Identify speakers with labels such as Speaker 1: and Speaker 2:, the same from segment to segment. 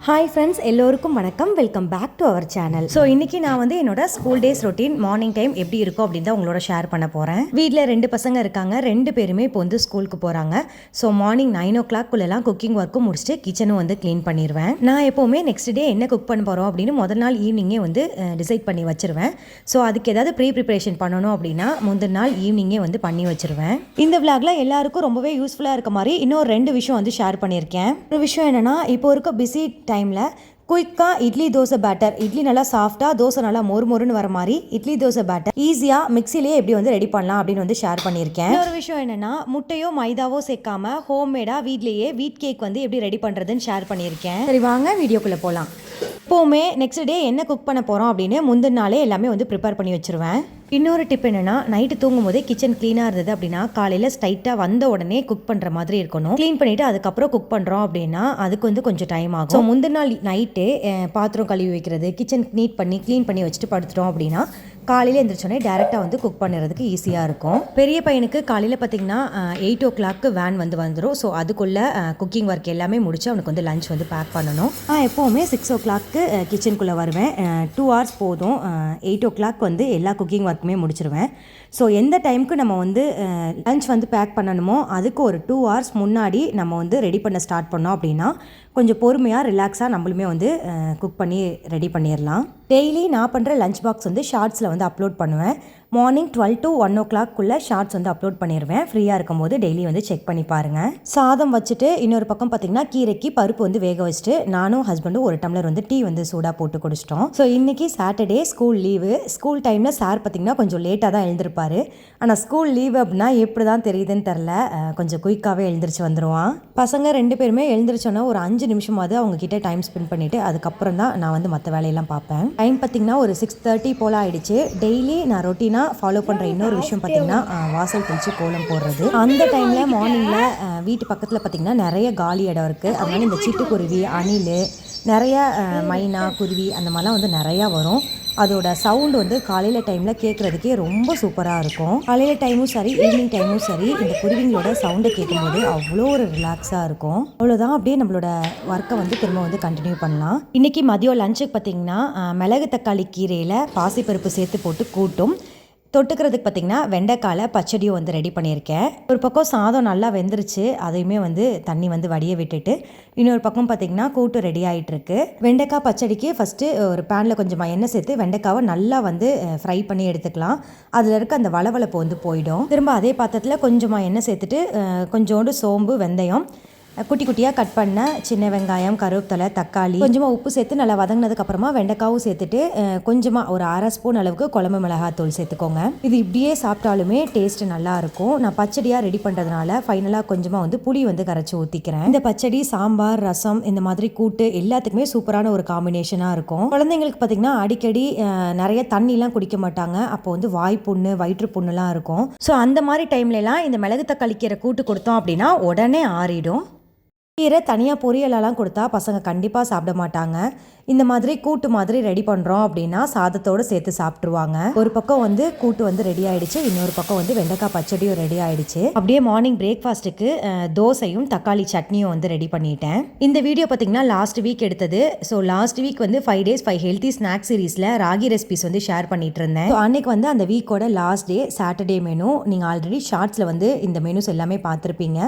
Speaker 1: Hi friends, எல்லோருக்கும் வணக்கம். Welcome back to our channel. So இன்றைக்கி நான் வந்து என்னோட school days routine morning time எப்படி இருக்கும் அப்படின்னு தான் உங்களோட ஷேர் பண்ண போகிறேன். வீட்டில் 2 பசங்க இருக்காங்க. 2 பேருமே இப்போ வந்து ஸ்கூலுக்கு போகிறாங்க. ஸோ மார்னிங் 9 o'clock குக்கிங் ஒர்க்கும் முடிச்சுட்டு கிச்சனும் வந்து க்ளீன் பண்ணிடுவேன். நான் எப்போவுமே நெக்ஸ்ட் டே என்ன குக் பண்ண போகிறோம் அப்படின்னு முதல் நாள் ஈவினிங்கே வந்து டிசைட் பண்ணி வச்சுருவேன். ஸோ அதுக்கு ஏதாவது ப்ரிப்பரேஷன் பண்ணணும் அப்படின்னா முந்தின நாள் ஈவினிங்கே வந்து பண்ணி வச்சுருவேன். இந்த விளாகில் எல்லாருக்கும் ரொம்பவே யூஸ்ஃபுல்லாக இருக்க மாதிரி இன்னொரு 2 விஷயம் வந்து ஷேர் பண்ணியிருக்கேன். ஒரு விஷயம் என்னென்னா, இப்போ இருக்க பிஸி டைமில் குயிக்காக இட்லி தோசை பேட்டர், இட்லி நல்லா சாஃப்டாக, தோசை நல்லா மொறுன்னு வர மாதிரி இட்லி தோசை பேட்டர் ஈஸியாக மிக்சிலேயே எப்படி வந்து ரெடி பண்ணலாம் அப்படின்னு வந்து ஷேர் பண்ணியிருக்கேன். ஒரு விஷயம் என்னென்னா, முட்டையோ மைதாவோ சேர்க்காம ஹோம்மேடாக வீட்லேயே வீட் கேக் வந்து எப்படி ரெடி பண்ணுறதுன்னு ஷேர் பண்ணியிருக்கேன். சரி, வாங்க வீடியோக்குள்ளே போகலாம். எப்போவுமே நெக்ஸ்ட் டே என்ன குக் பண்ண போகிறோம் அப்படின்னு முந்தின நாளே எல்லாமே வந்து ப்ரிப்பேர் பண்ணி வச்சுருவேன். இன்னொரு டிப் என்னென்னா, நைட்டு தூங்கும் போதே கிச்சன் க்ளீனாக இருந்தது அப்படின்னா காலையில் ஸ்ட்ரைட்டாக வந்த உடனே குக் பண்ணுற மாதிரி இருக்கணும். க்ளீன் பண்ணிவிட்டு அதுக்கப்புறம் குக் பண்ணுறோம் அப்படின்னா அதுக்கு வந்து கொஞ்சம் டைம் ஆகும். ஸோ முந்தின நாள் நைட்டே பாத்திரம் கழுவி வைக்கிறது, கிச்சன் நீட் பண்ணி க்ளீன் பண்ணி வச்சுட்டு படுத்துட்டோம் அப்படின்னா காலையில் எழுந்திரிச்சோடனே டேரெக்டாக வந்து குக் பண்ணுறதுக்கு ஈஸியாக இருக்கும். பெரிய பையனுக்கு காலையில் பார்த்திங்கன்னா 8 o'clock வேன் வந்து வந்துடும். ஸோ அதுக்குள்ளே குக்கிங் ஒர்க் எல்லாமே முடிச்சு அவனுக்கு வந்து லஞ்ச் வந்து பேக் பண்ணணும். எப்போவுமே 6 o'clock கிச்சனுக்குள்ளே வருவேன். 2 hours போதும். 8 o'clock வந்து எல்லா குக்கிங் ஒர்க்குமே முடிச்சிருவேன். ஸோ எந்த டைமுக்கு நம்ம வந்து லஞ்ச் வந்து பேக் பண்ணணுமோ அதுக்கு ஒரு 2 hours முன்னாடி நம்ம வந்து ரெடி பண்ண ஸ்டார்ட் பண்ணோம் அப்படின்னா கொஞ்சம் பொறுமையாக ரிலாக்ஸாக நம்மளுமே வந்து குக் பண்ணி ரெடி பண்ணிடலாம். டெய்லி நான் பண்ணுற லஞ்ச் பாக்ஸ் வந்து ஷார்ட்ஸில் வந்து அப்லோட் பண்ணுவேன். மார்னிங் 12 to 1 o'clock ஷார்ட்ஸ் வந்து அப்லோட் பண்ணிடுவேன். ஃப்ரீயாக இருக்கும் போது டெய்லி வந்து செக் பண்ணி பாருங்கள். சாதம் வச்சுட்டு இன்னொரு பக்கம் பார்த்திங்கன்னா கீரைக்கு பருப்பு வந்து வேக வச்சுட்டு நானும் ஹஸ்பண்டும் ஒரு டம்ளர் வந்து டீ வந்து சூடாக போட்டு குடிச்சிட்டோம். ஸோ இன்றைக்கி சாட்டர்டே ஸ்கூல் லீவு. ஸ்கூல் டைமில் சார் பார்த்திங்கன்னா கொஞ்சம் லேட்டாக தான் எழுந்திருப்பார். ஆனால் ஸ்கூல் லீவு அப்படின்னா எப்படி தான் தெரியுதுன்னு தெரில, கொஞ்சம் குயிக்காகவே எழுந்திரிச்சு வந்துடுவான். பசங்க 2 பேருமே எழுந்திரிச்சோன்னா ஒரு 5 நிமிஷமாவது அவங்கக்கிட்ட டைம் ஸ்பெண்ட் பண்ணிவிட்டு அதுக்கப்புறம் தான் நான் வந்து மற்ற வேலையெல்லாம் பார்ப்பேன். டைம் பார்த்திங்கன்னா ஒரு 6:30 போல் ஆகிடுச்சு. டெய்லி நான் ரொட்டீனாக ஃபாலோ பண்ணுற இன்னொரு விஷயம் பார்த்திங்கன்னா வாசல் தெளித்து கோலம் போடுறது. அந்த டைமில் மார்னிங்கில் வீட்டு பக்கத்தில் பார்த்திங்கன்னா நிறைய காலி இடம் இருக்குது. அதனால இந்த சிட்டுக்குருவி, அணில், நிறைய மைனா, குருவி அந்த மாதிரிலாம் வந்து நிறையா வரும். அதோட சவுண்டு வந்து காலையில் டைமில் கேட்குறதுக்கே ரொம்ப சூப்பராக இருக்கும். காலையில் டைமும் சரி, ஈவினிங் டைமும் சரி, இந்த குருவிங்களோட சவுண்டை கேட்கும்போது அவ்வளோ ஒரு ரிலாக்ஸாக இருக்கும். அவ்வளோதான், அப்படியே நம்மளோட ஒர்க்கை வந்து திரும்ப வந்து கண்டினியூ பண்ணலாம். இன்றைக்கி மதியம் லஞ்சுக்கு பார்த்திங்கன்னா மிளகு தக்காளி கீரையில் பாசிப்பருப்பு சேர்த்து போட்டு கூட்டும், தொட்டுக்கிறதுக்கு பார்த்திங்கன்னா வெண்டைக்காயில் பச்சடியும் வந்து ரெடி பண்ணியிருக்கேன். ஒரு பக்கம் சாதம் நல்லா வெந்துருச்சு, அதையுமே வந்து தண்ணி வந்து வடிய விட்டுட்டு இன்னொரு பக்கம் பார்த்திங்கன்னா கூட்டு ரெடி ஆகிட்டுருக்கு. வெண்டைக்காய் பச்சடிக்கு ஃபஸ்ட்டு ஒரு பேனில் கொஞ்சமாக எண்ணெய் சேர்த்து வெண்டைக்காவை நல்லா வந்து ஃப்ரை பண்ணி எடுத்துக்கலாம். அதில் இருக்க அந்த வளவளப்பு வந்து போயிடும். திரும்ப அதே பாத்திரத்தில் கொஞ்சமாக எண்ணெய் சேர்த்துட்டு கொஞ்சோண்டு சோம்பு, வெந்தயம், குட்டி குட்டியாக கட் பண்ண சின்ன வெங்காயம், கருவேப்பிலை, தக்காளி, கொஞ்சமாக உப்பு சேர்த்து நல்லா வதங்கினதுக்கப்புறமா வெண்டைக்காவும் சேர்த்துட்டு கொஞ்சமாக ஒரு 1/2 ஸ்பூன் அளவுக்கு குழம்பு மிளகாத்தூள் சேர்த்துக்கோங்க. இது இப்படியே சாப்பிட்டாலுமே டேஸ்ட்டு நல்லாயிருக்கும். நான் பச்சடியாக ரெடி பண்ணுறதுனால ஃபைனலாக கொஞ்சமாக வந்து புளி வந்து கரைச்சி ஊற்றிக்கிறேன். இந்த பச்சடி சாம்பார், ரசம், இந்த மாதிரி கூட்டு எல்லாத்துக்குமே சூப்பரான ஒரு காம்பினேஷனாக இருக்கும். குழந்தைங்களுக்கு பார்த்திங்கன்னா அடிக்கடி நிறைய தண்ணிலாம் குடிக்க மாட்டாங்க. அப்போ வந்து வாய் புண்ணு, வயிற்று புண்ணுலாம் இருக்கும். ஸோ அந்த மாதிரி டைம்லலாம் இந்த மிளகு தக்காளி கீரை கூட்டு கொடுத்தோம் அப்படின்னா உடனே ஆறிடும். கீரை தனியாக பொரியலெல்லாம் கொடுத்தா பசங்க கண்டிப்பாக சாப்பிட மாட்டாங்க. இந்த மாதிரி கூட்டு மாதிரி ரெடி பண்ணுறோம் அப்படின்னா சாதத்தோடு சேர்த்து சாப்பிட்ருவாங்க. ஒரு பக்கம் வந்து கூட்டு வந்து ரெடி ஆகிடுச்சு, இன்னொரு பக்கம் வந்து வெண்டைக்காய் பச்சடியும் ரெடி ஆகிடுச்சு. அப்படியே மார்னிங் பிரேக்ஃபாஸ்ட்டுக்கு தோசையும் தக்காளி சட்னியும் வந்து ரெடி பண்ணிட்டேன். இந்த வீடியோ பார்த்திங்கன்னா லாஸ்ட் வீக் எடுத்தது. ஸோ லாஸ்ட் வீக் வந்து 5 days 5 ஹெல்த்தி ஸ்நாக்ஸ் சீரீஸில் ராகி ரெசிபிஸ் வந்து ஷேர் பண்ணிட்டு இருந்தேன். ஸோ அன்னைக்கு வந்து அந்த வீக்கோட லாஸ்ட் டே சாட்டர்டே மெனு. நீங்கள் ஆல்ரெடி ஷார்ட்ஸில் வந்து இந்த மெனுஸ் எல்லாமே பார்த்துருப்பீங்க.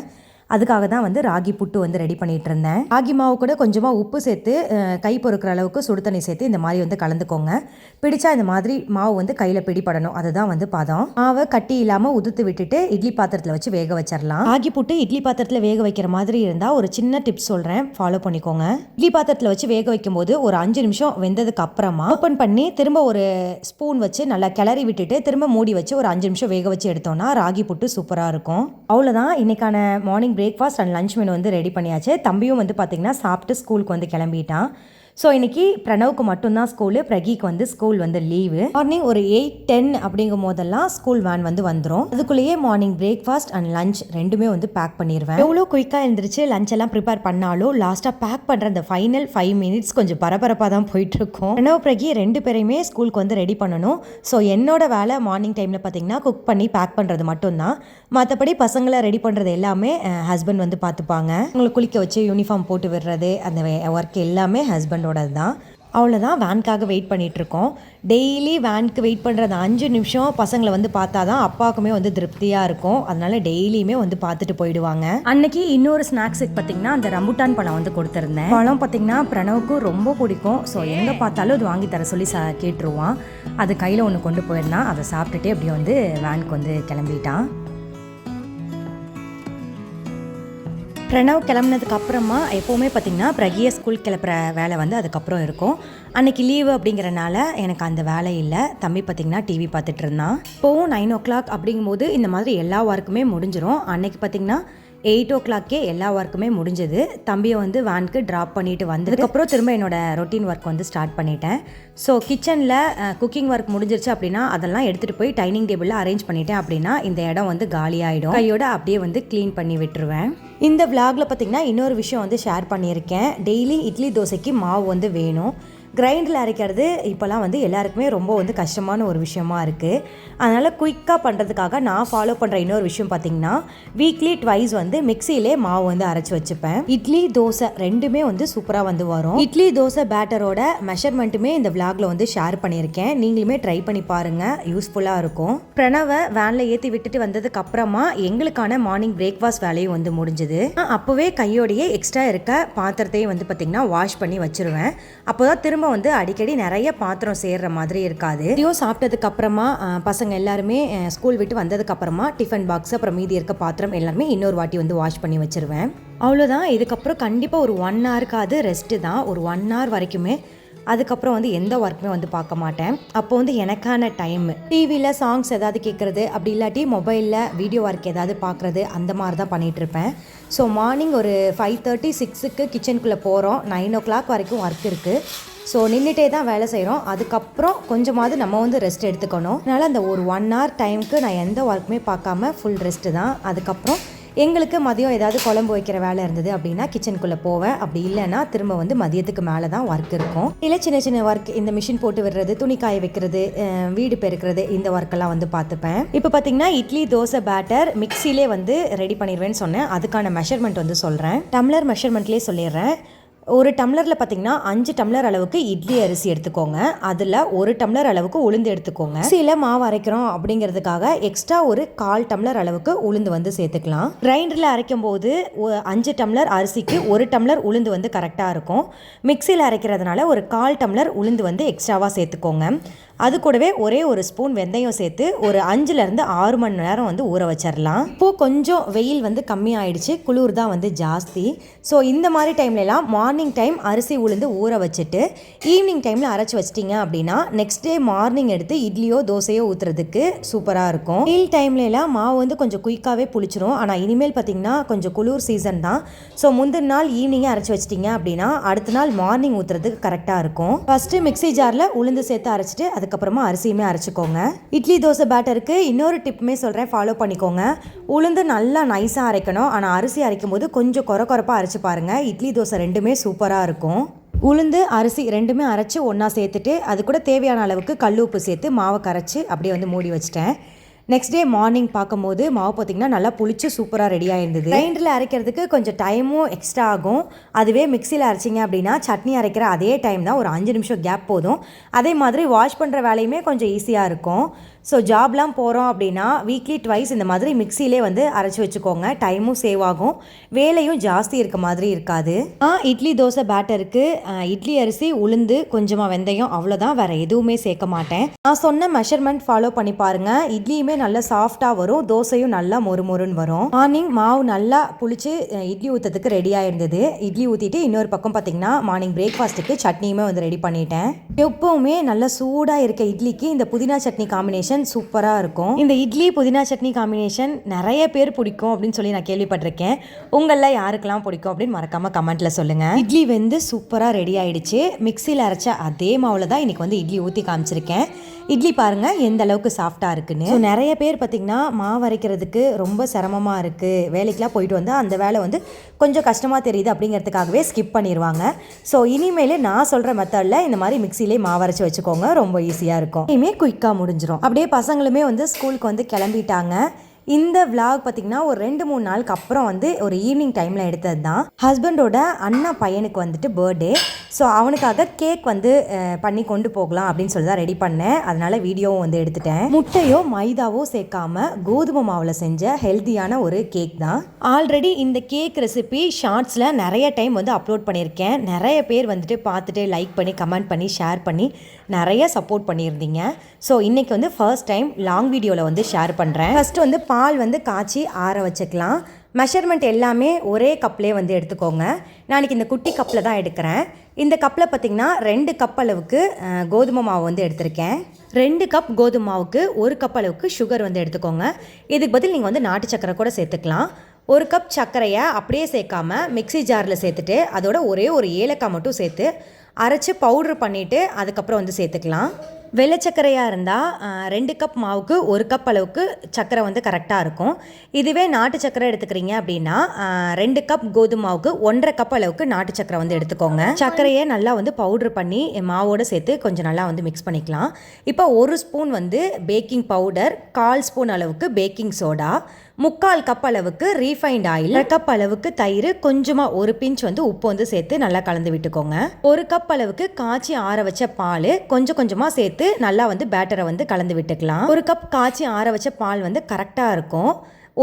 Speaker 1: அதுக்காக தான் வந்து ராகி புட்டு வந்து ரெடி பண்ணிட்டு இருந்தேன். ராகி மாவு கூட கொஞ்சமாக உப்பு சேர்த்து கை பொறுக்கிற அளவுக்கு சுடு தண்ணி சேர்த்து இந்த மாதிரி வந்து கலந்துக்கோங்க. பிடிச்சா இந்த மாதிரி மாவு வந்து கையில் பிடிப்படணும், அதுதான் வந்து பதம். மாவை கட்டி இல்லாமல் உதுத்து விட்டுட்டு இட்லி பாத்திரத்தில் வச்சு வேக வச்சிடலாம். ராகி புட்டு இட்லி பாத்திரத்தில் வேக வைக்கிற மாதிரி இருந்தால் ஒரு சின்ன டிப்ஸ் சொல்கிறேன், ஃபாலோ பண்ணிக்கோங்க. இட்லி பாத்திரத்தில் வச்சு வேக வைக்கும் போது ஒரு 5 நிமிஷம் வெந்ததுக்கு அப்புறமா ஓப்பன் பண்ணி திரும்ப ஒரு ஸ்பூன் வச்சு நல்லா கிளறி விட்டுட்டு திரும்ப மூடி வச்சு ஒரு 5 நிமிஷம் வேக வச்சு எடுத்தோம்னா ராகி புட்டு சூப்பராக இருக்கும். அவ்வளோதான், இன்னைக்கான morning breakfast and lunch menu வந்து ரெடி பண்ணியாச்சு. தம்பியும் வந்து பார்த்திங்கன்னா சாப்பிட்டு ஸ்கூலுக்கு வந்து கிளம்பிட்டான். ஸோ இன்றைக்கி பிரணவுக்கு மட்டும்தான் ஸ்கூலு, பிரகிக்கு வந்து ஸ்கூல் வந்து லீவு. மார்னிங் ஒரு 8-10 அப்படிங்கும் போதெல்லாம் ஸ்கூல் வேன் வந்து வந்துடும். அதுக்குள்ளேயே மார்னிங் பிரேக்ஃபாஸ்ட் அண்ட் லஞ்ச் ரெண்டுமே வந்து பேக் பண்ணிடுவேன். எவ்வளோ குயிக்காக எழுந்திரிச்சு லஞ்ச் எல்லாம் ப்ரிப்பேர் பண்ணாலும் லாஸ்ட்டாக பேக் பண்ணுற அந்த ஃபைனல் 5 minutes கொஞ்சம் பரபரப்பாக தான் போயிட்டுருக்கும். பிரணவ் பிரகி 2 பேரையுமே ஸ்கூலுக்கு வந்து ரெடி பண்ணணும். ஸோ என்னோட வேலை மார்னிங் டைமில் பார்த்தீங்கன்னா குக் பண்ணி பேக் பண்ணுறது மட்டும்தான். மற்றபடி பசங்களை ரெடி பண்ணுறது எல்லாமே ஹஸ்பண்ட் வந்து பார்த்துப்பாங்க. உங்களுக்கு குளிக்க வச்சு யூனிஃபார்ம் போட்டு விடுறது அந்த ஒர்க் எல்லாமே ஹஸ்பண்டோடது தான். அவ்வளோதான், வேனுக்காக வெயிட் பண்ணிகிட்ருக்கோம். டெய்லி வேனுக்கு வெயிட் பண்ணுறது 5 நிமிஷம் பசங்களை வந்து பார்த்தா தான் அப்பாவுக்குமே வந்து திருப்தியாக இருக்கும். அதனால டெய்லியுமே வந்து பார்த்துட்டு போயிடுவாங்க. அன்னைக்கு இன்னொரு ஸ்நாக்ஸுக்கு பார்த்திங்கன்னா அந்த ரம்புட்டான் பழம் வந்து கொடுத்துருந்தேன். பழம் பார்த்திங்கன்னா பிரணவுக்கு ரொம்ப பிடிக்கும். ஸோ எங்கே பார்த்தாலும் அது வாங்கி தர சொல்லி கேட்டுருவான். அது கையில் ஒன்று கொண்டு போயிருந்தான். அதை சாப்பிட்டுட்டு அப்படியே வந்து வேனுக்கு வந்து கிளம்பிட்டான். பிரணவ் கிளம்புனதுக்கு அப்புறமா எப்போவுமே பார்த்திங்கன்னா பிரகியை ஸ்கூல் கிளப்புற வேலை வந்து அதுக்கப்புறம் இருக்கும். அன்றைக்கி லீவு அப்படிங்கிறனால எனக்கு அந்த வேலை இல்லை. தம்பி பார்த்திங்கன்னா டிவி பார்த்துட்டு இருந்தான். இப்போவும் 9 o'clock அப்படிங்கும்போது இந்த மாதிரி எல்லா ஒர்க்குமே முடிஞ்சிடும். அன்றைக்கி பார்த்திங்கன்னா 8 o'clock எல்லா ஒர்க்குமே முடிஞ்சது. தம்பியை வந்து வேனுக்கு ட்ராப் பண்ணிட்டு வந்ததுக்கப்புறம் திரும்ப என்னோட ரொட்டீன் ஒர்க் வந்து ஸ்டார்ட் பண்ணிட்டேன். ஸோ கிச்சனில் குக்கிங் ஒர்க் முடிஞ்சிருச்சு அப்படின்னா அதெல்லாம் எடுத்துகிட்டு போய் டைனிங் டேபிளில் அரேஞ்ச் பண்ணிட்டேன் அப்படின்னா இந்த இடம் வந்து காலியாகிடும். கையோட அப்படியே வந்து க்ளீன் பண்ணி விட்டுருவேன். இந்த விளாகில் பார்த்திங்கன்னா இன்னொரு விஷயம் வந்து ஷேர் பண்ணியிருக்கேன். டெய்லி இட்லி தோசைக்கு மாவு வந்து வேணும். கிரைண்டரில் அரைக்கிறது இப்போலாம் வந்து எல்லாருக்குமே ரொம்ப வந்து கஷ்டமான ஒரு விஷயமா இருக்குது. அதனால் குயிக்காக பண்ணுறதுக்காக நான் ஃபாலோ பண்ணுற இன்னொரு விஷயம் பார்த்திங்கன்னா வீக்லி ட்வைஸ் வந்து மிக்சியிலே மாவு வந்து அரைச்சி வச்சுப்பேன். இட்லி தோசை ரெண்டுமே வந்து சூப்பராக வந்து வரும். இட்லி தோசை பேட்டரோட மெஷர்மெண்ட்டுமே இந்த விளாகில் வந்து ஷேர் பண்ணியிருக்கேன். நீங்களுமே ட்ரை பண்ணி பாருங்கள், யூஸ்ஃபுல்லாக இருக்கும். பிரணவை வேனில் ஏற்றி விட்டுட்டு வந்ததுக்கு அப்புறமா எங்களுக்கான மார்னிங் பிரேக்ஃபாஸ்ட் வேலையும் வந்து முடிஞ்சுது. அப்போவே கையோடையே எக்ஸ்ட்ரா இருக்க பாத்திரத்தையும் வந்து பார்த்திங்கன்னா வாஷ் பண்ணி வச்சுருவேன். அப்போ தான் திரும்ப வந்து அடிக்கடி நிறைய பாத்திரம் சேர்ற மாதிரி இருக்காது. இதையும் சாப்பிட்டதுக்கு அப்புறமா பசங்க எல்லாருமே ஸ்கூல் விட்டு வந்ததுக்கு அப்புறமா டிஃபன் பாக்ஸ் அப்புறம் மீதி இருக்க பாத்திரம் எல்லாருமே இன்னொரு வாட்டி வந்து வாஷ் பண்ணி வச்சிருவேன். அவ்வளோதான். இதுக்கப்புறம் கண்டிப்பாக ஒரு 1 hourக்காவது ரெஸ்ட்டு தான், ஒரு 1 hour வரைக்குமே. அதுக்கப்புறம் வந்து எந்த ஒர்க்குமே வந்து பார்க்க மாட்டேன். அப்போ வந்து எனக்கான டைம் டிவியில் சாங்ஸ் ஏதாவது கேட்குறது, அப்படி இல்லாட்டி மொபைலில் வீடியோ ஒர்க் ஏதாவது பார்க்குறது, அந்த மாதிரி தான் பண்ணிகிட்ருப்பேன். ஸோ மார்னிங் ஒரு 5:30 6க்கு கிச்சனுக்குள்ளே போகிறோம். 9 o'clock வரைக்கும் ஒர்க் இருக்குது. ஸோ நின்றுட்டே தான் வேலை செய்கிறோம். அதுக்கப்புறம் கொஞ்சமாவது நம்ம வந்து ரெஸ்ட் எடுத்துக்கணும். அதனால் அந்த ஒரு 1 hour டைமுக்கு நான் எந்த ஒர்க்குமே பார்க்காம ஃபுல் ரெஸ்ட்டு தான். அதுக்கப்புறம் எங்களுக்கு மதியம் ஏதாவது குழம்பு வைக்கிற வேலை இருந்தது அப்படின்னா கிச்சனுக்குள்ளே போவேன். அப்படி இல்லைன்னா திரும்ப வந்து மதியத்துக்கு மேலே தான் ஒர்க் இருக்கும். இல்லை சின்ன சின்ன ஒர்க், இந்த மிஷின் போட்டு விடுறது, துணி காய வைக்கிறது, வீடு பெருக்கிறது, இந்த ஒர்க்கெல்லாம் வந்து பார்த்துப்பேன். இப்போ பார்த்தீங்கன்னா இட்லி தோசை பேட்டர் மிக்சிலே வந்து ரெடி பண்ணிடுவேன்னு சொன்னேன். அதுக்கான மெஷர்மெண்ட் வந்து சொல்கிறேன். டம்ளர் மெஷர்மெண்ட்லேயே சொல்லிடுறேன். ஒரு டம்ளரில் பார்த்திங்கன்னா 5 டம்ளர் அளவுக்கு இட்லி அரிசி எடுத்துக்கோங்க. அதில் 1 டம்ளர் அளவுக்கு உளுந்து எடுத்துக்கோங்க. சில மாவு அரைக்கிறோம் அப்படிங்கிறதுக்காக எக்ஸ்ட்ரா ஒரு 1/4 டம்ளர் அளவுக்கு உளுந்து வந்து சேர்த்துக்கலாம். கிரைண்டரில் அரைக்கும் போது 5 டம்ளர் அரிசிக்கு 1 டம்ளர் உளுந்து வந்து கரெக்டாக இருக்கும். மிக்சியில் அரைக்கிறதுனால ஒரு 1/4 டம்ளர் உளுந்து வந்து எக்ஸ்ட்ராவாக சேர்த்துக்கோங்க. அது கூடவே ஒரே ஒரு ஸ்பூன் வெந்தயம் சேர்த்து ஒரு 5லேருந்து 6 மணி நேரம் வந்து ஊற வச்சிடலாம். இப்போது கொஞ்சம் வெயில் வந்து கம்மி ஆயிடுச்சு, குளிர் தான் வந்து ஜாஸ்தி. ஸோ இந்த மாதிரி டைம்லலாம் மார்னிங் டைம் அரிசி உளுந்து ஊற வச்சுட்டு ஈவினிங் டைமில் அரைச்சி வச்சிட்டிங்க அப்படின்னா நெக்ஸ்ட் டே மார்னிங் எடுத்து இட்லியோ தோசையோ ஊற்றுறதுக்கு சூப்பராக இருக்கும். வெயில் டைம்லலாம் மாவு வந்து கொஞ்சம் குயிக்காகவே புளிச்சிரும். ஆனால் இனிமேல் பார்த்திங்கன்னா கொஞ்சம் குளிர் சீசன் தான். ஸோ முந்தின நாள் ஈவினிங்கே அரைச்சி வச்சிட்டிங்க அப்படின்னா அடுத்த நாள் மார்னிங் ஊற்றுறதுக்கு கரெக்டாக இருக்கும். ஃபஸ்ட்டு மிக்ஸி ஜாரில் உளுந்து சேர்த்து அரைச்சிட்டு அதுக்கப்புறமா அரிசியுமே அரைச்சிக்கோங்க. இட்லி தோசை பேட்டருக்கு இன்னொரு டிப்புமே சொல்கிறேன், ஃபாலோ பண்ணிக்கோங்க. உளுந்து நல்லா நைஸாக அரைக்கணும். ஆனால் அரிசி அரைக்கும் போது கொஞ்சம் கொரப்பாக அரைச்சி பாருங்கள். இட்லி தோசை ரெண்டுமே சூப்பராக இருக்கும். உளுந்து அரிசி ரெண்டுமே அரைச்சி ஒன்றா சேர்த்துட்டு அது கூட தேவையான அளவுக்கு கல் உப்பு சேர்த்து மாவை கரைச்சி அப்படியே வந்து மூடி வச்சிட்டேன். நெக்ஸ்ட் டே மார்னிங் பார்க்கும்போது மாவு பார்த்திங்கன்னா நல்லா புளிச்சு சூப்பராக ரெடியாக இருந்தது. கிரைண்டரில் அரைக்கிறதுக்கு கொஞ்சம் டைமும் எக்ஸ்ட்ரா ஆகும். அதுவே மிக்சியில் அரைச்சிங்க அப்படின்னா சட்னி அரைக்கிற அதே டைம் தான், ஒரு 5 நிமிஷம் கேப் போதும். அதே மாதிரி வாஷ் பண்ணுற வேலையுமே கொஞ்சம் ஈஸியாக இருக்கும். ஸோ ஜாப்லாம் போகிறோம் அப்படின்னா வீக்லி ட்வைஸ் இந்த மாதிரி மிக்சிலே வந்து அரைச்சி வச்சுக்கோங்க. டைமும் சேவ் ஆகும், வேலையும் ஜாஸ்தி இருக்க மாதிரி இருக்காது. இட்லி தோசை பேட்டருக்கு இட்லி அரிசி உளுந்து கொஞ்சமாக வெந்தயம், அவ்வளோதான், வேறு எதுவுமே சேர்க்க மாட்டேன். நான் சொன்ன மெஷர்மெண்ட் ஃபாலோ பண்ணி பாருங்கள். இட்லியுமே நல்லா சாஃப்டாக வரும், தோசையும் நல்லா மொறுமொறுன்னு வரும். மார்னிங் மாவு நல்லா புளிச்சு இட்லி ஊற்றுறதுக்கு ரெடியாக இருந்தது. இட்லி ஊற்றிட்டு இன்னொரு பக்கம் பார்த்திங்கன்னா மார்னிங் பிரேக்ஃபாஸ்ட்டுக்கு சட்னியுமே வந்து ரெடி பண்ணிட்டேன். எப்போவுமே நல்லா சூடாக இருக்க இட்லிக்கு இந்த புதினா சட்னி காம்பினேஷன் காம்பினேஷன் சூப்பராக இருக்கும். இந்த இட்லி புதினா சட்னி காம்பினேஷன் நிறைய பேர் பிடிக்கும் அப்படின்னு சொல்லி நான் கேள்விப்பட்டிருக்கேன். உங்களில் யாருக்கெல்லாம் பிடிக்கும் அப்படின்னு மறக்காமல் கமெண்ட்டில் சொல்லுங்கள். இட்லி வந்து சூப்பராக ரெடி ஆகிடுச்சு. மிக்சியில் அரைச்ச அதே மாவில் தான் இன்றைக்கி வந்து இட்லி ஊற்றி காமிச்சிருக்கேன். இட்லி பாருங்கள் எந்த அளவுக்கு சாஃப்டாக இருக்குன்னு. ஸோ நிறைய பேர் பார்த்திங்கன்னா மாவு அரைக்கிறதுக்கு ரொம்ப சிரமமாக இருக்குது, வேலைக்கெலாம் போயிட்டு வந்து அந்த வேலை வந்து கொஞ்சம் கஷ்டமாக தெரியுது அப்படிங்கிறதுக்காகவே ஸ்கிப் பண்ணிடுவாங்க. ஸோ இனிமேல் நான் சொல்கிற மெத்தடில் இந்த மாதிரி மிக்சிலே மாவு அரைச்சி வச்சுக்கோங்க, ரொம்ப ஈஸியாக இருக்கும். இனிமேல் குயிக்காக முடிஞ்சிடும். அப்படியே பசங்களுமே வந்து ஸ்கூலுக்கு வந்து கிளம்பிட்டாங்க. இந்த விளாக் பார்த்திங்கன்னா ஒரு 2-3 நாளுக்கு அப்புறம் வந்து ஒரு ஈவினிங் டைமில் எடுத்தது தான். ஹஸ்பண்டோட அண்ணா பையனுக்கு வந்துட்டு பர்த்டே. ஸோ அவனுக்காக கேக் வந்து பண்ணி கொண்டு போகலாம் அப்படின்னு சொல்லி தான் ரெடி பண்ணேன். அதனால் வீடியோவும் வந்து எடுத்துட்டேன். முட்டையோ மைதாவோ சேர்க்காம கோதுமை மாவில் செஞ்ச ஹெல்த்தியான ஒரு கேக் தான். ஆல்ரெடி இந்த கேக் ரெசிபி ஷார்ட்ஸில் நிறைய டைம் வந்து அப்லோட் பண்ணியிருக்கேன். நிறைய பேர் வந்துட்டு பார்த்துட்டு லைக் பண்ணி கமெண்ட் பண்ணி ஷேர் பண்ணி நிறைய சப்போர்ட் பண்ணியிருந்தீங்க. ஸோ இன்றைக்கி வந்து ஃபர்ஸ்ட் டைம் லாங் வீடியோவில் வந்து ஷேர் பண்ணுறேன். ஃபஸ்ட்டு வந்து பால் வந்து காய்ச்சி ஆற வச்சுக்கலாம். மெஷர்மெண்ட் எல்லாமே ஒரே கப்லேயே வந்து எடுத்துக்கோங்க. நான் இன்றைக்கி இந்த குட்டி கப்பில் தான் எடுக்கிறேன். இந்த கப்பில் பார்த்திங்கன்னா 2 கப் அளவுக்கு கோதுமை மாவு வந்து எடுத்திருக்கேன். 2 கப் கோதுமை மாவுக்கு 1 கப் அளவுக்கு சுகர் வந்து எடுத்துக்கோங்க. இதுக்கு பதில் நீங்கள் வந்து நாட்டு சக்கரை கூட சேர்த்துக்கலாம். 1 கப் சர்க்கரையை அப்படியே சேர்க்காம மிக்ஸி ஜாரில் சேர்த்துட்டு அதோட ஒரே ஒரு ஏலக்காய் மட்டும் சேர்த்து அரைச்சி பவுட்ரு பண்ணிவிட்டு அதுக்கப்புறம் வந்து சேர்த்துக்கலாம். வெள்ளை சர்க்கரையாக இருந்தால் 2 கப் மாவுக்கு 1 கப் அளவுக்கு சர்க்கரை வந்து கரெக்டாக இருக்கும். இதுவே நாட்டு சர்க்கரை எடுத்துக்கிறீங்க அப்படின்னா 2 கப் கோதுமை மாவுக்கு 1.5 கப் அளவுக்கு நாட்டு சர்க்கரை வந்து எடுத்துக்கோங்க. சர்க்கரையை நல்லா வந்து பவுட்ரு பண்ணி மாவோடு சேர்த்து கொஞ்சம் நல்லா வந்து மிக்ஸ் பண்ணிக்கலாம். இப்போ 1 ஸ்பூன் வந்து பேக்கிங் பவுடர், 1/4 ஸ்பூன் அளவுக்கு பேக்கிங் சோடா, 3/4 கப் அளவுக்கு ரீஃபைண்ட் ஆயில், 1 கப் அளவுக்கு தயிர், கொஞ்சமாக ஒரு பிஞ்ச் வந்து உப்பு வந்து சேர்த்து நல்லா கலந்து விட்டுக்கோங்க. 1 கப் அளவுக்கு காய்ச்சி ஆற வச்ச பால் கொஞ்சம் கொஞ்சமாக சேர்த்து நல்லா வந்து பேட்டரை வந்து கலந்து விட்டுக்கலாம். 1 கப் காய்ச்சி ஆற வச்ச பால் வந்து கரெக்டாக இருக்கும்.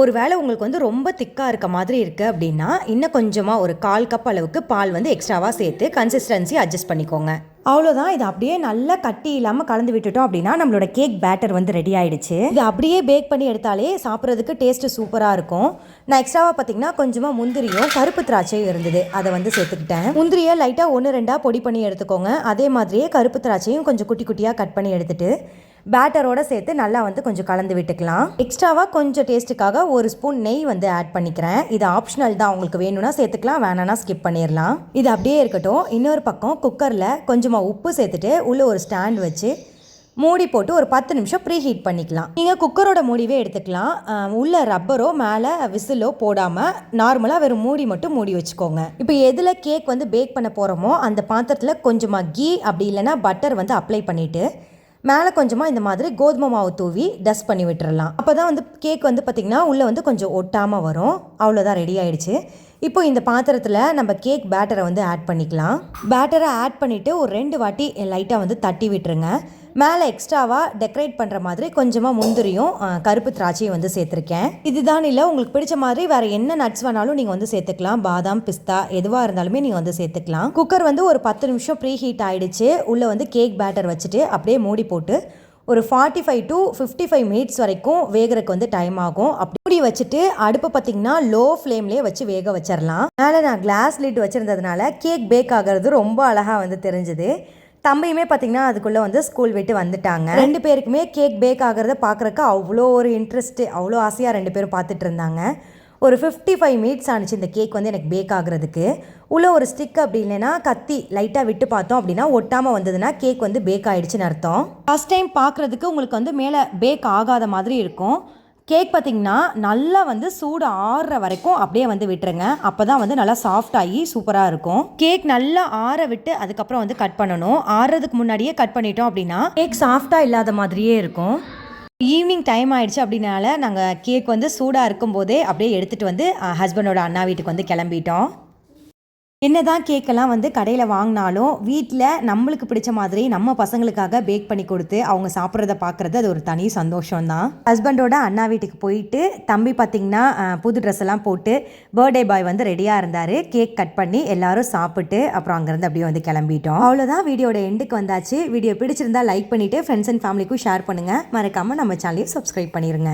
Speaker 1: ஒரு வேளை உங்களுக்கு வந்து ரொம்ப திக்காக இருக்க மாதிரி இருக்குது அப்படின்னா இன்னும் கொஞ்சமாக ஒரு 1/4 கப் அளவுக்கு பால் வந்து எக்ஸ்ட்ராவாக சேர்த்து கன்சிஸ்டன்சி அட்ஜஸ்ட் பண்ணிக்கோங்க. அவ்வளோதான். இது அப்படியே நல்லா கட்டி இல்லாமல் கலந்து விட்டுட்டோம் அப்படின்னா நம்மளோட கேக் பேட்டர் வந்து ரெடி ஆகிடுச்சு. இது அப்படியே பேக் பண்ணி எடுத்தாலே சாப்பிட்றதுக்கு டேஸ்ட்டு சூப்பராக இருக்கும். நான் எக்ஸ்ட்ராவாக பார்த்திங்கன்னா கொஞ்சமாக முந்திரியும் கருப்பு திராட்சையும் இருந்தது, அதை வந்து சேர்த்துக்கிட்டேன். முந்திரியை லைட்டாக 1-2 பொடி பண்ணி எடுத்துக்கோங்க. அதே மாதிரியே கருப்பு திராட்சையும் கொஞ்சம் குட்டி குட்டியாக கட் பண்ணி எடுத்துகிட்டு பேட்டரோட சேர்த்து நல்லா வந்து கொஞ்சம் கலந்து விட்டுக்கலாம். எக்ஸ்ட்ராவாக கொஞ்சம் டேஸ்ட்டுக்காக 1 ஸ்பூன் நெய் வந்து ஆட் பண்ணிக்கிறேன். இது ஆப்ஷனல் தான், உங்களுக்கு வேணும்னா சேர்த்துக்கலாம், வேணான்னா ஸ்கிப் பண்ணிடலாம். இது அப்படியே இருக்கட்டும். இன்னொரு பக்கம் குக்கரில் கொஞ்சமாக உப்பு சேர்த்துட்டு உள்ளே ஒரு ஸ்டாண்ட் வச்சு மூடி போட்டு ஒரு 10 நிமிஷம் ப்ரீ ஹீட் பண்ணிக்கலாம். நீங்கள் குக்கரோட மூடிவே எடுத்துக்கலாம். உள்ள ரப்பரோ மேலே விசிலோ போடாமல் நார்மலாக வெறும் மூடி மட்டும் மூடி வச்சுக்கோங்க. இப்போ எதில் கேக் வந்து பேக் பண்ண போகிறோமோ அந்த பாத்திரத்தில் கொஞ்சமாக கீ அப்படி இல்லைன்னா பட்டர் வந்து அப்ளை பண்ணிவிட்டு மேலே கொஞ்சமாக இந்த மாதிரி கோதுமை மாவு தூவி டஸ்ட் பண்ணி விட்டுறலாம். அப்போ தான் வந்து கேக் வந்து பார்த்திங்கன்னா உள்ளே வந்து கொஞ்சம் ஒட்டாமல் வரும். அவ்வளோதான், ரெடி ஆகிடுச்சு. இப்போ இந்த பாத்திரத்தில் நம்ம கேக் பேட்டரை வந்து ஆட் பண்ணிக்கலாம். பேட்டரை ஆட் பண்ணிவிட்டு ஒரு 2 வாட்டி லைட்டாக வந்து தட்டி விட்டுருங்க. மேலே எக்ஸ்ட்ராவாக டெக்கரேட் பண்ணுற மாதிரி கொஞ்சமாக முந்திரியும் கருப்பு திராட்சையும் வந்து சேர்த்துருக்கேன். இதுதான் இல்லை, உங்களுக்கு பிடிச்ச மாதிரி வேறு என்ன நட்ஸ் வேணாலும் நீங்கள் வந்து சேர்த்துக்கலாம். பாதாம், பிஸ்தா எதுவாக இருந்தாலுமே நீங்கள் வந்து சேர்த்துக்கலாம். குக்கர் வந்து ஒரு 10 நிமிஷம் ப்ரீ ஹீட் ஆகிடுச்சு. உள்ளே வந்து கேக் பேட்டர் வச்சுட்டு அப்படியே மூடி போட்டு ஒரு 45 to 55 மினிட்ஸ் வரைக்கும் வேகிறதுக்கு வந்து டைம் ஆகும். அப்படி வச்சுட்டு அடுப்பு பார்த்திங்கன்னா லோ ஃப்ளேம்லேயே வச்சு வேக வச்சிடலாம். மேலே நான் கிளாஸ் லிட் வச்சுருந்ததுனால கேக் பேக் ஆகிறது ரொம்ப அழகாக வந்து தெரிஞ்சுது. தம்பியுமே பார்த்திங்கன்னா அதுக்குள்ளே வந்து ஸ்கூல் விட்டு வந்துட்டாங்க. 2 பேருக்குமே கேக் பேக் ஆகிறத பார்க்குறக்கு அவ்வளோ ஒரு இன்ட்ரெஸ்ட்டு, அவ்வளோ ஆசையாக 2 பேரும் பார்த்துட்டு இருந்தாங்க. ஒரு 55 மினிட்ஸ் ஆனிச்சு இந்த கேக் வந்து எனக்கு பேக் ஆகுறதுக்கு. உள்ளே ஒரு ஸ்டிக் அப்படி இல்லைன்னா கத்தி லைட்டாக விட்டு பார்த்தோம் அப்படின்னா ஒட்டாமல் வந்ததுன்னா கேக் வந்து பேக் ஆகிடுச்சின்னு அர்த்தம். ஃபஸ்ட் டைம் பார்க்குறதுக்கு உங்களுக்கு வந்து மேலே பேக் ஆகாத மாதிரி இருக்கும். கேக் பார்த்திங்கன்னா நல்லா வந்து சூடு ஆறுற வரைக்கும் அப்படியே வந்து விட்டுருங்க. அப்போ தான் வந்து நல்லா சாஃப்ட் ஆகி சூப்பராக இருக்கும். கேக் நல்லா ஆற விட்டு அதுக்கப்புறம் வந்து கட் பண்ணணும். ஆறுறதுக்கு முன்னாடியே கட் பண்ணிட்டோம் அப்படின்னா கேக் சாஃப்டாக இல்லாத மாதிரியே இருக்கும். ஈவினிங் டைம் ஆயிடுச்சு அப்படின்னால நாங்கள் கேக் வந்து சூடாக இருக்கும்போதே அப்படியே எடுத்துகிட்டு வந்து ஹஸ்பண்டோட அண்ணா வீட்டுக்கு வந்து கிளம்பிட்டோம். என்னதான் கேக்கெல்லாம் வந்து கடையில் வாங்கினாலும் வீட்டில் நம்மளுக்கு பிடிச்ச மாதிரி நம்ம பசங்களுக்காக பேக் பண்ணி கொடுத்து அவங்க சாப்பிட்றத பார்க்குறது அது ஒரு தனி சந்தோஷம் தான். ஹஸ்பண்டோட அண்ணா வீட்டுக்கு போயிட்டு தம்பி பார்த்திங்கன்னா புது ட்ரெஸ் எல்லாம் போட்டு பர்த்டே பாய் வந்து ரெடியாக இருந்தார். கேக் கட் பண்ணி எல்லாரும் சாப்பிட்டு அப்புறம் அங்கேருந்து அப்படியே வந்து கிளம்பிட்டோம். அவ்வளோதான், வீடியோட எண்டுக்கு வந்தாச்சு. வீடியோ பிடிச்சிருந்தா லைக் பண்ணிவிட்டு ஃப்ரெண்ட்ஸ் அண்ட் ஃபேமிலிக்கும் ஷேர் பண்ணுங்கள். மறக்காமல் நம்ம சேனலையும் சப்ஸ்கிரைப் பண்ணிடுங்க.